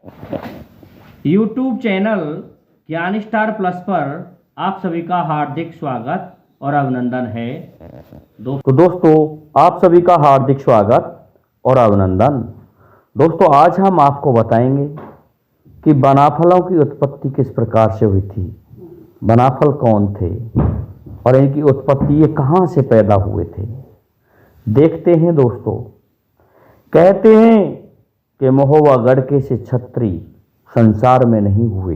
YouTube channel ज्ञान star plus पर आप सभी का हार्दिक स्वागत और अभिनंदन है। दोस्तों आप सभी का हार्दिक स्वागत और अभिनंदन। दोस्तों आज हम आपको बताएंगे कि बनाफलों की उत्पत्ति किस प्रकार से हुई थी, बनाफल कौन थे और इनकी उत्पत्ति ये कहाँ से पैदा हुए थे। देखते हैं दोस्तों। कहते हैं कि महुआ गढ़के से छत्री संसार में नहीं हुए,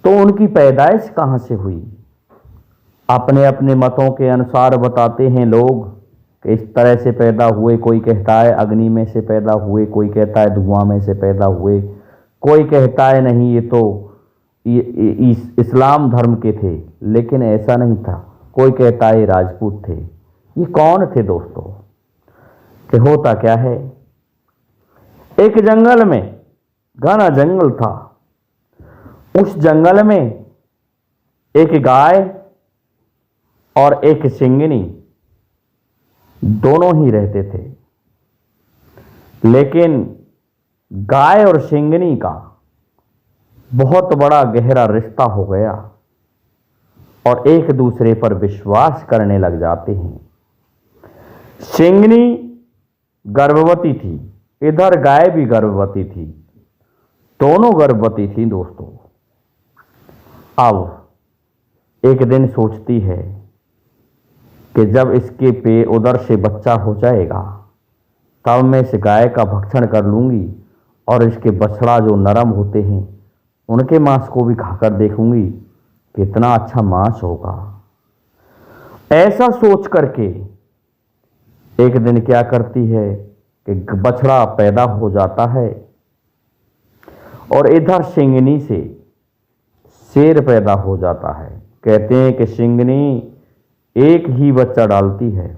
तो उनकी पैदाइश कहाँ से हुई। अपने अपने मतों के अनुसार बताते हैं लोग कि इस तरह से पैदा हुए। कोई कहता है अग्नि में से पैदा हुए, कोई कहता है धुआं में से पैदा हुए, कोई कहता है नहीं ये तो इस्लाम धर्म के थे, लेकिन ऐसा नहीं था। कोई कहता है राजपूत थे। ये कौन थे दोस्तों? कि होता क्या है, एक जंगल में, घना जंगल था, उस जंगल में एक गाय और एक सिंगनी दोनों ही रहते थे। लेकिन गाय और सिंगनी का बहुत बड़ा गहरा रिश्ता हो गया और एक दूसरे पर विश्वास करने लग जाते हैं। सिंगनी गर्भवती थी, इधर गाय भी गर्भवती थी, दोनों गर्भवती थी दोस्तों। अब एक दिन सोचती है कि जब इसके पे उधर से बच्चा हो जाएगा तब मैं इस गाय का भक्षण कर लूंगी और इसके बछड़ा जो नरम होते हैं उनके मांस को भी खाकर देखूंगी, कितना अच्छा मांस होगा। ऐसा सोच करके एक दिन क्या करती है कि बछड़ा पैदा हो जाता है और इधर सिंगनी से शेर पैदा हो जाता है। कहते हैं कि सिंगनी एक ही बच्चा डालती है,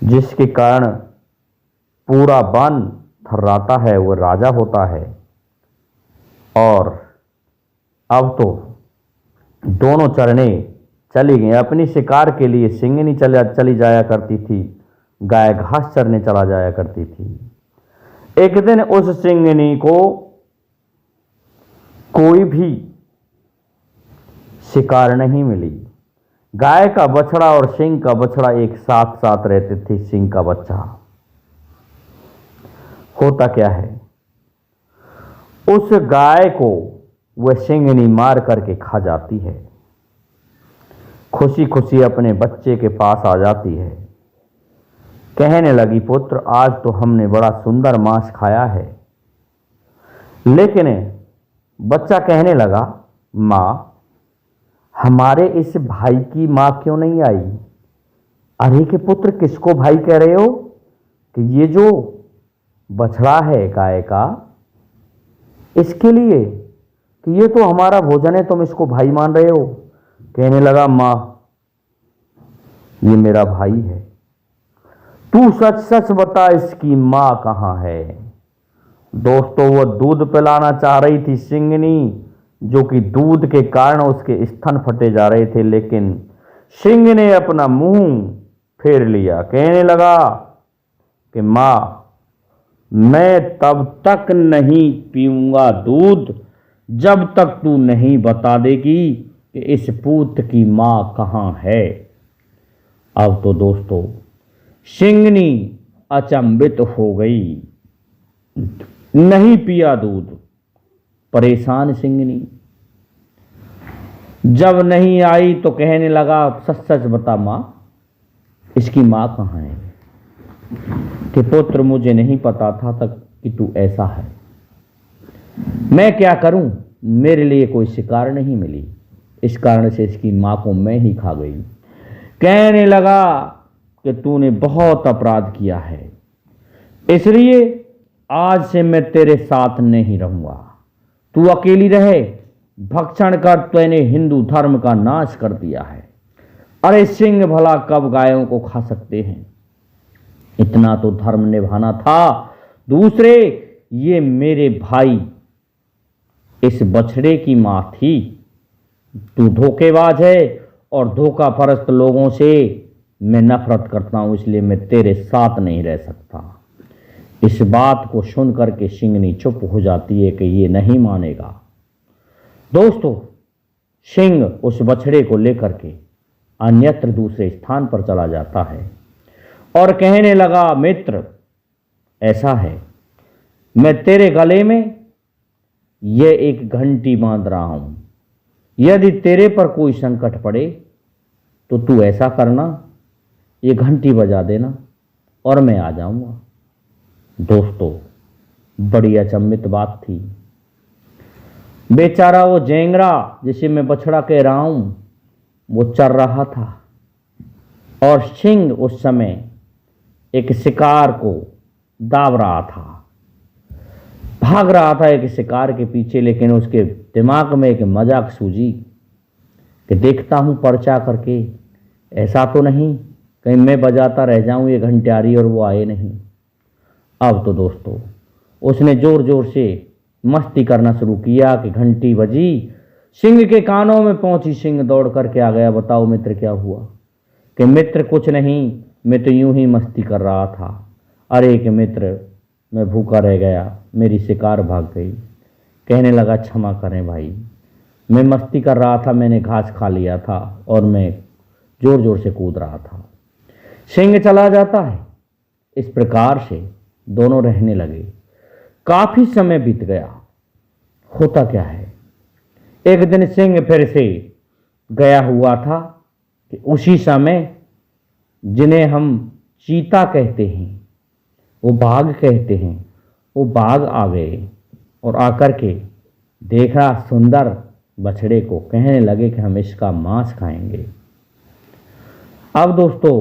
जिसके कारण पूरा वन थर्राता है, वो राजा होता है। और अब तो दोनों चरणे चली गई अपनी शिकार के लिए। सिंगनी चली जाया करती थी, गाय घास चरने चला जाया करती थी। एक दिन उस सिंगनी को कोई भी शिकार नहीं मिली। गाय का बछड़ा और सिंह का बछड़ा एक साथ साथ रहते थे, सिंह का बच्चा। होता क्या है, उस गाय को वह सिंगनी मार करके खा जाती है। खुशी खुशी अपने बच्चे के पास आ जाती है, कहने लगी पुत्र आज तो हमने बड़ा सुंदर मांस खाया है। लेकिन बच्चा कहने लगा माँ हमारे इस भाई की माँ क्यों नहीं आई। अरे के पुत्र किसको भाई कह रहे हो? कि ये जो बछड़ा है गाय का, इसके लिए, कि ये तो हमारा भोजन है, तुम इसको भाई मान रहे हो। कहने लगा माँ ये मेरा भाई है, तू सच सच बता इसकी माँ कहाँ है। दोस्तों वो दूध पिलाना चाह रही थी सिंगनी, जो कि दूध के कारण उसके स्तन फटे जा रहे थे, लेकिन सिंह ने अपना मुंह फेर लिया। कहने लगा कि माँ मैं तब तक नहीं पीऊंगा दूध जब तक तू नहीं बता देगी कि इस पूत की माँ कहाँ है। अब तो दोस्तों सिंगनी अचंभित हो गई, नहीं पिया दूध। परेशान सिंगनी जब नहीं आई तो कहने लगा सच सच बता माँ इसकी माँ कहाँ है। कि पुत्र मुझे नहीं पता था तक कि तू ऐसा है, मैं क्या करूं, मेरे लिए कोई शिकार नहीं मिली, इस कारण से इसकी माँ को मैं ही खा गई। कहने लगा कि तूने बहुत अपराध किया है, इसलिए आज से मैं तेरे साथ नहीं रहूंगा, तू अकेली रहे, भक्षण कर तूने हिंदू धर्म का नाश कर दिया है। अरे सिंह भला कब गायों को खा सकते हैं, इतना तो धर्म निभाना था। दूसरे ये मेरे भाई इस बछड़े की मां थी, तू धोखेबाज है और धोखा परस्त लोगों से मैं नफरत करता हूं, इसलिए मैं तेरे साथ नहीं रह सकता। इस बात को सुनकर के सिंहनी चुप हो जाती है कि ये नहीं मानेगा। दोस्तों, सिंह उस बछड़े को लेकर के अन्यत्र दूसरे स्थान पर चला जाता है और कहने लगा, मित्र ऐसा है, मैं तेरे गले में ये एक घंटी बांध रहा हूं, यदि तेरे पर कोई संकट पड़े तो तू ऐसा करना, ये घंटी बजा देना और मैं आ जाऊंगा। दोस्तों, बड़ी अचंभित बात थी। बेचारा वो जेंगरा जिसे मैं बछड़ा कह रहा हूं, वो चल रहा था और सिंह उस समय एक शिकार को दाव रहा था, भाग रहा था एक शिकार के पीछे। लेकिन उसके दिमाग में एक मजाक सूझी कि देखता हूं पर्चा करके, ऐसा तो नहीं कहीं मैं बजाता रह जाऊं ये घंटियारी और वो आए नहीं। अब तो दोस्तों उसने जोर जोर से मस्ती करना शुरू किया कि घंटी बजी, सिंह के कानों में पहुंची, सिंह दौड़ करके आ गया। बताओ मित्र क्या हुआ? कि मित्र कुछ नहीं, मैं तो यूं ही मस्ती कर रहा था। अरे कि मित्र, मैं भूखा रह गया, मेरी शिकार भाग गई। कहने लगा, क्षमा करें भाई, मैं मस्ती कर रहा था, मैंने घास खा लिया था और मैं जोर जोर से कूद रहा था। सिंह चला जाता है। इस प्रकार से दोनों रहने लगे। काफी समय बीत गया। होता क्या है, एक दिन सिंह फिर से गया हुआ था कि उसी समय जिन्हें हम चीता कहते हैं, वो बाघ कहते हैं, वो बाघ आ गए और आकर के देखा सुंदर बछड़े को। कहने लगे कि हम इसका मांस खाएंगे। अब दोस्तों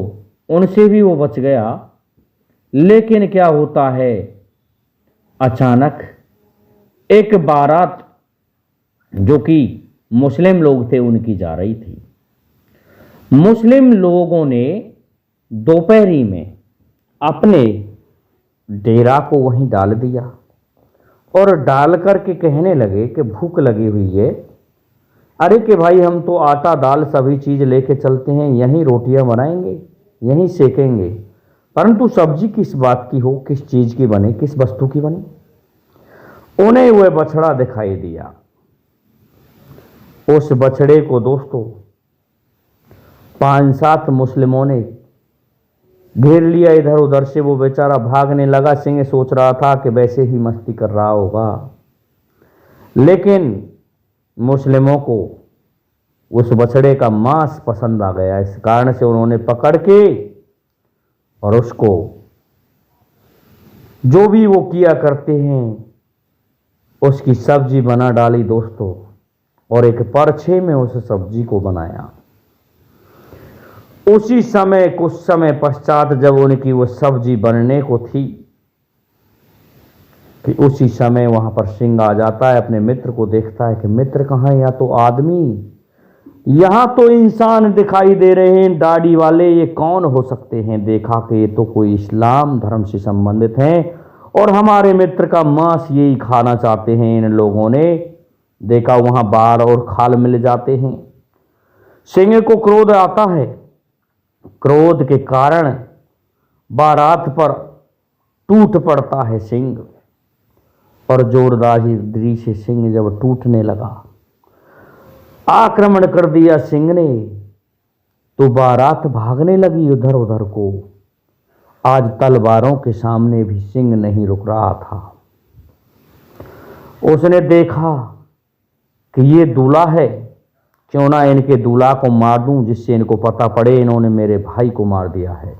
उनसे भी वो बच गया। लेकिन क्या होता है, अचानक एक बारात जो कि मुस्लिम लोग थे उनकी जा रही थी। मुस्लिम लोगों ने दोपहरी में अपने डेरा को वहीं डाल दिया और डाल करके कहने लगे कि भूख लगी हुई है। अरे कि भाई, हम तो आटा दाल सभी चीज़ लेके चलते हैं, यहीं रोटियां बनाएंगे, यहीं सेकेंगे, परंतु सब्जी किस बात की हो, किस चीज़ की बने, किस वस्तु की बने। उन्हें वह बछड़ा दिखाई दिया। उस बछड़े को दोस्तों 5-7 मुस्लिमों ने घेर लिया इधर उधर से। वो बेचारा भागने लगा। सिंह सोच रहा था कि वैसे ही मस्ती कर रहा होगा, लेकिन मुस्लिमों को उस बछड़े का मांस पसंद आ गया। इस कारण से उन्होंने पकड़ के और उसको जो भी वो किया करते हैं उसकी सब्जी बना डाली दोस्तों, और एक परछे में उस सब्जी को बनाया। उसी समय कुछ समय पश्चात जब उनकी वो सब्जी बनने को थी कि उसी समय वहां पर सिंह आ जाता है, अपने मित्र को देखता है कि मित्र कहाँ है, या तो आदमी, यहां तो इंसान दिखाई दे रहे हैं दाढ़ी वाले, ये कौन हो सकते हैं। देखा कि ये तो कोई इस्लाम धर्म से संबंधित हैं और हमारे मित्र का मांस यही खाना चाहते हैं। इन लोगों ने देखा वहां बार और खाल मिल जाते हैं। सिंह को क्रोध आता है। क्रोध के कारण बारात पर टूट पड़ता है सिंह, और जोरदारी से सिंह जब टूटने लगा, आक्रमण कर दिया सिंह ने, तो बारात भागने लगी उधर उधर को। आज तलवारों के सामने भी सिंह नहीं रुक रहा था। उसने देखा कि ये दूल्हा है, क्यों ना इनके दूल्हा को मार दूं, जिससे इनको पता पड़े इन्होंने मेरे भाई को मार दिया है।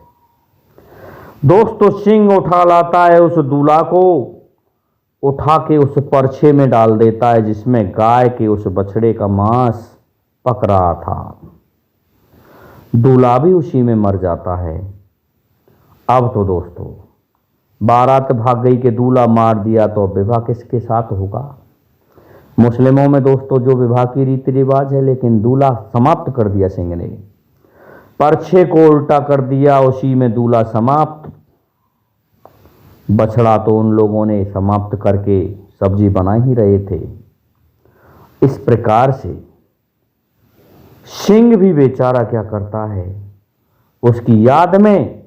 दोस्तों सिंह उठा लाता है उस दूल्हा को, उठा के उस परछे में डाल देता है जिसमें गाय के उस बछड़े का मांस पक रहा था। दूल्हा भी उसी में मर जाता है। अब तो दोस्तों बारात भाग गई कि दूल्हा मार दिया, तो विवाह किसके साथ होगा। मुस्लिमों में दोस्तों जो विवाह की रीति रिवाज है, लेकिन दूल्हा समाप्त कर दिया सिंह ने, परछे को उल्टा कर दिया, उसी में दूल्हा समाप्त। बछड़ा तो उन लोगों ने समाप्त करके सब्जी बना ही रहे थे। इस प्रकार से सिंह भी बेचारा क्या करता है, उसकी याद में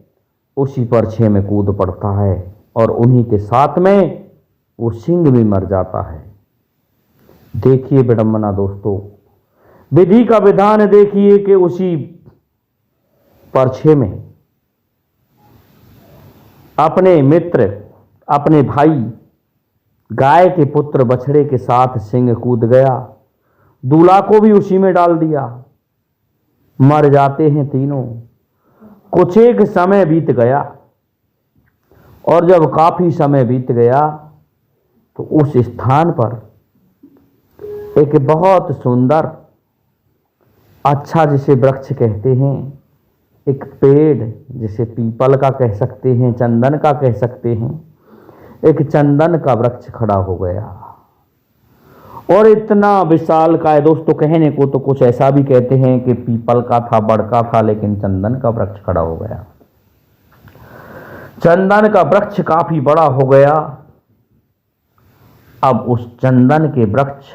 उसी परछे में कूद पड़ता है और उन्हीं के साथ में वो सिंह भी मर जाता है। देखिए विडंबना दोस्तों, विधि का विधान देखिए कि उसी परछे में अपने मित्र, अपने भाई, गाय के पुत्र बछड़े के साथ सिंह कूद गया, दूल्हा को भी उसी में डाल दिया। मर जाते हैं तीनों। कुछ एक समय बीत गया और जब काफी समय बीत गया तो उस स्थान पर एक बहुत सुंदर, अच्छा जिसे वृक्ष कहते हैं, एक पेड़ जिसे पीपल का कह सकते हैं, चंदन का कह सकते हैं, एक चंदन का वृक्ष खड़ा हो गया। और इतना विशाल का है दोस्तों, कहने को तो कुछ ऐसा भी कहते हैं कि पीपल का था, बड़का था, लेकिन चंदन का वृक्ष खड़ा हो गया। चंदन का वृक्ष काफी बड़ा हो गया। अब उस चंदन के वृक्ष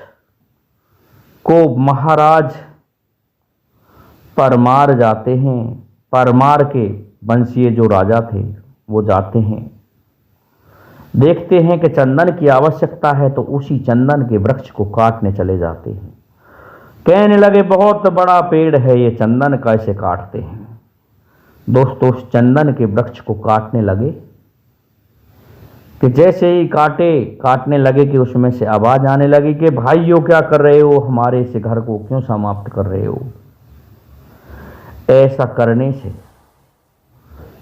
को महाराज परमार जाते हैं। परमार के वंशीय जो राजा थे वो जाते हैं, देखते हैं कि चंदन की आवश्यकता है, तो उसी चंदन के वृक्ष को काटने चले जाते हैं। कहने लगे बहुत बड़ा पेड़ है ये, चंदन कैसे काटते हैं। दोस्तों उस चंदन के वृक्ष को काटने लगे कि जैसे ही काटने लगे कि उसमें से आवाज आने लगी कि भाइयों क्या कर रहे हो, हमारे इस घर को क्यों समाप्त कर रहे हो। ऐसा करने से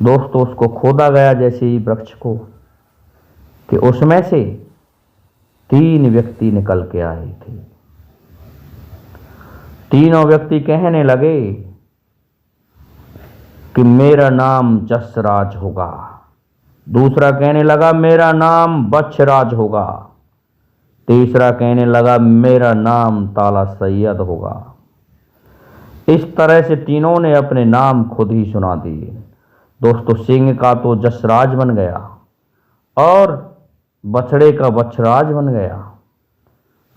दोस्तों उसको खोदा गया जैसे ही वृक्ष को, कि उसमें से 3 व्यक्ति निकल के आए थे। तीनों व्यक्ति कहने लगे कि मेरा नाम जसराज होगा। दूसरा कहने लगा मेरा नाम बच्छराज होगा। तीसरा कहने लगा मेरा नाम ताला सैयद होगा। इस तरह से तीनों ने अपने नाम खुद ही सुना दिए। दोस्तों सिंह का तो जसराज बन गया और बछड़े का बच्छराज बन गया,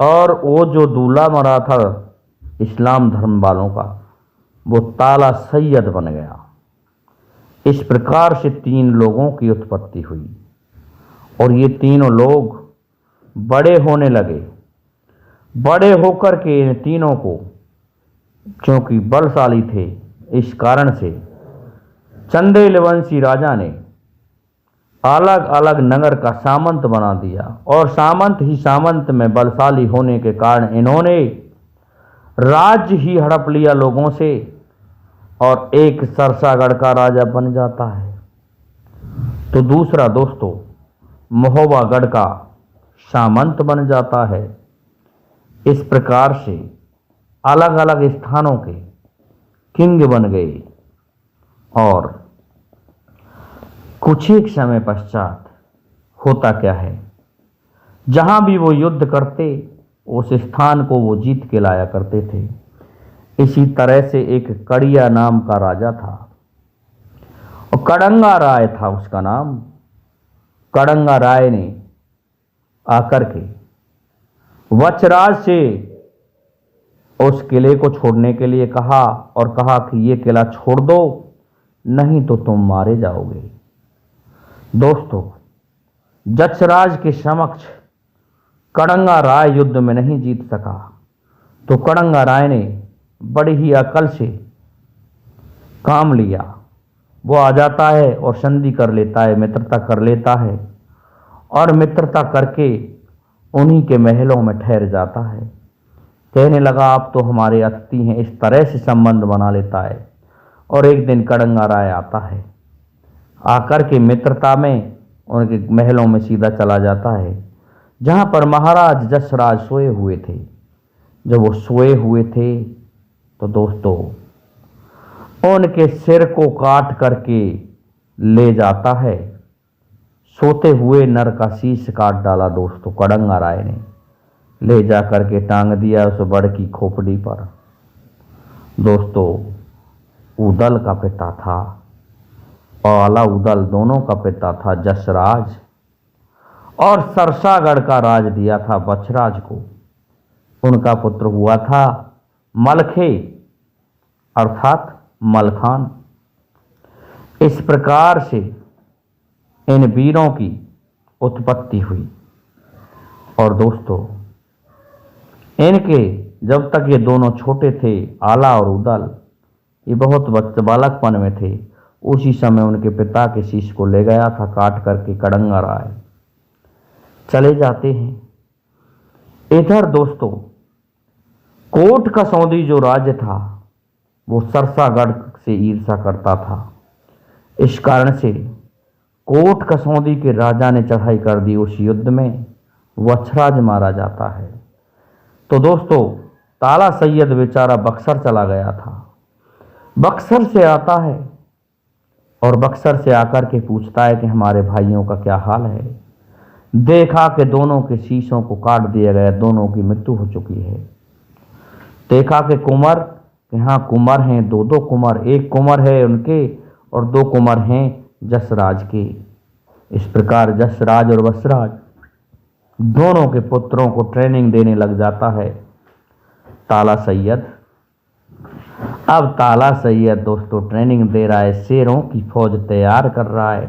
और वो जो दूल्हा मरा था इस्लाम धर्म वालों का, वो ताला सैयद बन गया। इस प्रकार से 3 लोगों की उत्पत्ति हुई और ये तीनों लोग बड़े होने लगे। बड़े होकर के इन तीनों को, क्योंकि बलशाली थे, इस कारण से चंदेल वंशी राजा ने अलग अलग नगर का सामंत बना दिया, और सामंत ही सामंत में बलशाली होने के कारण इन्होंने राज्य ही हड़प लिया लोगों से, और एक सरसागढ़ का राजा बन जाता है तो दूसरा दोस्तों महोबागढ़ का सामंत बन जाता है। इस प्रकार से अलग अलग स्थानों के किंग बन गए, और कुछ एक समय पश्चात होता क्या है, जहां भी वो युद्ध करते उस स्थान को वो जीत के लाया करते थे। इसी तरह से एक कड़िया नाम का राजा था, और कड़ंगा राय था उसका नाम। कड़ंगा राय ने आकर के वच्छराज से उस किले को छोड़ने के लिए कहा, और कहा कि ये किला छोड़ दो नहीं तो तुम मारे जाओगे। दोस्तों जसराज के समक्ष कड़ंगा राय युद्ध में नहीं जीत सका, तो कड़ंगा राय ने बड़ी ही अकल से काम लिया। वो आ जाता है और संधि कर लेता है, मित्रता कर लेता है, और मित्रता करके उन्हीं के महलों में ठहर जाता है। कहने लगा आप तो हमारे अतिथि हैं, इस तरह से संबंध बना लेता है। और एक दिन कड़ंगा राय आता है, आकर के मित्रता में उनके महलों में सीधा चला जाता है, जहाँ पर महाराज जसराज सोए हुए थे। जब वो सोए हुए थे तो दोस्तों उनके सिर को काट करके ले जाता है। सोते हुए नर का शीश काट डाला दोस्तों कड़ंगा राय ने, ले जा करके टांग दिया उस बड़ की खोपड़ी पर। दोस्तों उदल का पिता था और आला उदल दोनों का पिता था जसराज, और सरसागढ़ का राज दिया था बच्छराज को। उनका पुत्र हुआ था मलखे अर्थात मलखान। इस प्रकार से इन वीरों की उत्पत्ति हुई। और दोस्तों, इनके जब तक ये दोनों छोटे थे, आला और उदल, ये बहुत बालकपन में थे, उसी समय उनके पिता के शीश को ले गया था काट करके कड़ंगा राय। चले जाते हैं। इधर दोस्तों, कोट कसौंदी जो राज्य था वो सरसागढ़ से ईर्ष्या करता था। इस कारण से कोट कसौंदी के राजा ने चढ़ाई कर दी। उस युद्ध में वछराज मारा जाता है। तो दोस्तों, ताला सैयद बेचारा बक्सर चला गया था। बक्सर से आता है और बक्सर से आकर के पूछता है कि हमारे भाइयों का क्या हाल है। देखा कि दोनों के शीशों को काट दिया गया, दोनों की मृत्यु हो चुकी है। देखा कि कुंवर, कि हाँ कुंवर हैं, दो कुंवर, एक कुंवर है उनके और 2 कुंवर हैं जसराज के। इस प्रकार जसराज और वसराज दोनों के पुत्रों को ट्रेनिंग देने लग जाता है ताला सैयद। अब ताला सैयद दोस्तों ट्रेनिंग दे रहा है, शेरों की फौज तैयार कर रहा है।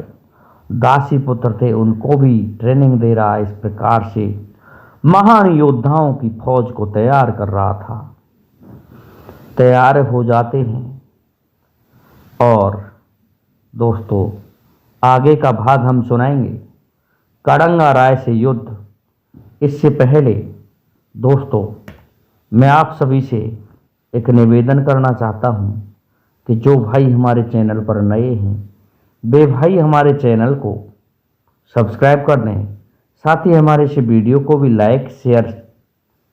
दासी पुत्र थे उनको भी ट्रेनिंग दे रहा है। इस प्रकार से महान योद्धाओं की फौज को तैयार कर रहा था। तैयार हो जाते हैं और दोस्तों आगे का भाग हम सुनाएंगे, कड़ंगा राय से युद्ध। इससे पहले दोस्तों मैं आप सभी से एक निवेदन करना चाहता हूं कि जो भाई हमारे चैनल पर नए हैं वे भाई हमारे चैनल को सब्सक्राइब कर दें, साथ ही हमारे इस वीडियो को भी लाइक शेयर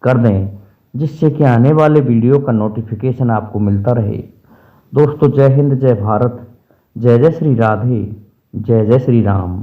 कर दें, जिससे कि आने वाले वीडियो का नोटिफिकेशन आपको मिलता रहे। दोस्तों जय हिंद, जय भारत, जय जय श्री राधे, जय जय श्री राम।